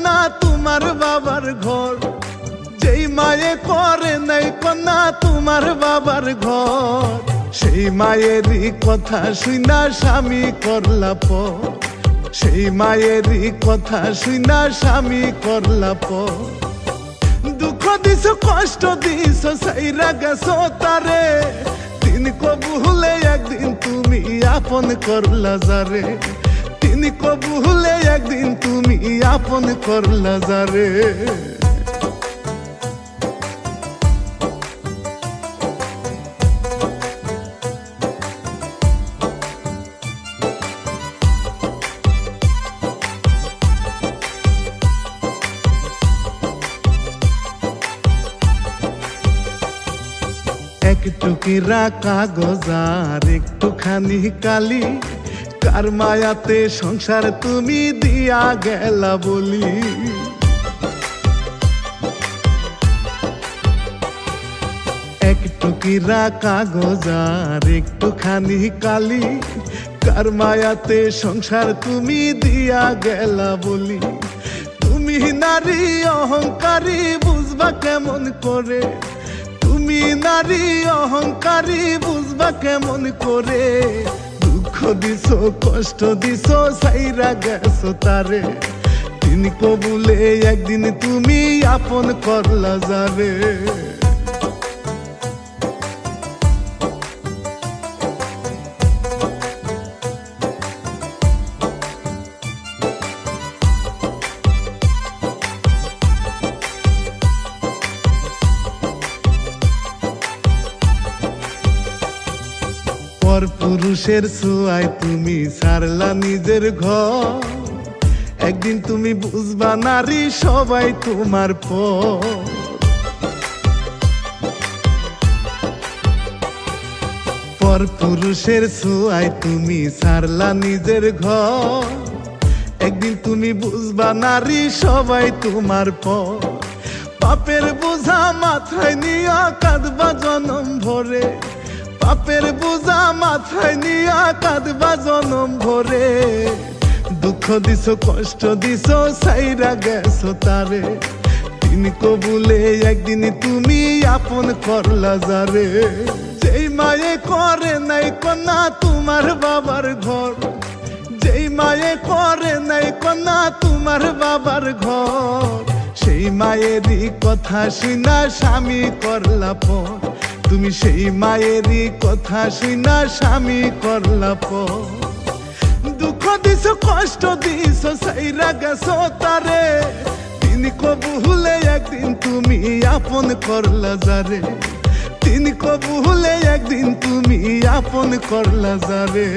কন্যা তোমার বাবার ঘর, যেই মায়ে করে নাই কন্যা তোমার বাবার ঘর, সেই মায়েরই কথা শুনা স্বামী করলা পর, সেই মায়েরই কথা শুনা স্বামী করলা পর। দুঃখ দিছ কষ্ট দিছ সাইরা গেছো তারে, দিন কবুলে একদিন তুমি আপন করলা যারে, দিন কবুলে একদিন তুমি আপন করলা যারে। এক টুকিরা কাগজ আর একটুখানি কালি, কার মায়াতে সংসার তুমি দিয়া গেলা বলি। এক টুকিরা কাগজ আর একটুখানি কালি, কার মায়াতে সংসার তুমি দিয়া গেলা বলি। তুমি নারী অহংকারী বুঝবা কেমন করে, তুমি নারী অহংকারী বুঝবা কেমন করে, দুঃখ দিছ কষ্ট দিছ সাইরা গেছো তারে, দিন কবুলে একদিন তুমি আপন করলা যাবে। পর পুরুষের ছোঁয়ায় তুমি ছাড়লা নিজের ঘর, একদিন তুমি বুঝবা নারী সবাই তোমার পর। পর পুরুষের ছোঁয়ায় তুমি ছাড়লা নিজের ঘর, একদিন তুমি বুঝবা নারী সবাই তোমার পর। পাপের বোঝা মাথায় নিয়া কাঁদবা জনম ভরে, পাপের বোঝা মাথায় নিয়া কাঁদবা জনম ভরে, দুঃখ দিছ কষ্ট দিছ সাইরা গেছো তারে, দিন কবুলে একদিন তুমি আপন করলা যারে। যেই মায়ে করে নাই কন্যা তোমার বাবার ঘর, যেই মায়ে করে নাই কন্যা তোমার বাবার ঘর, সেই মায়েরই কথা শুনা স্বামী করলা পর, তুমি সেই মায়েরই কথা শুনা স্বামী করলা পর। দুঃখ দিছ কষ্ট দিছ সাইরা গেছো তারে, দিন কবুলে একদিন তুমি আপন করলা যারে, দিন কবুলে একদিন তুমি আপন করলা যারে।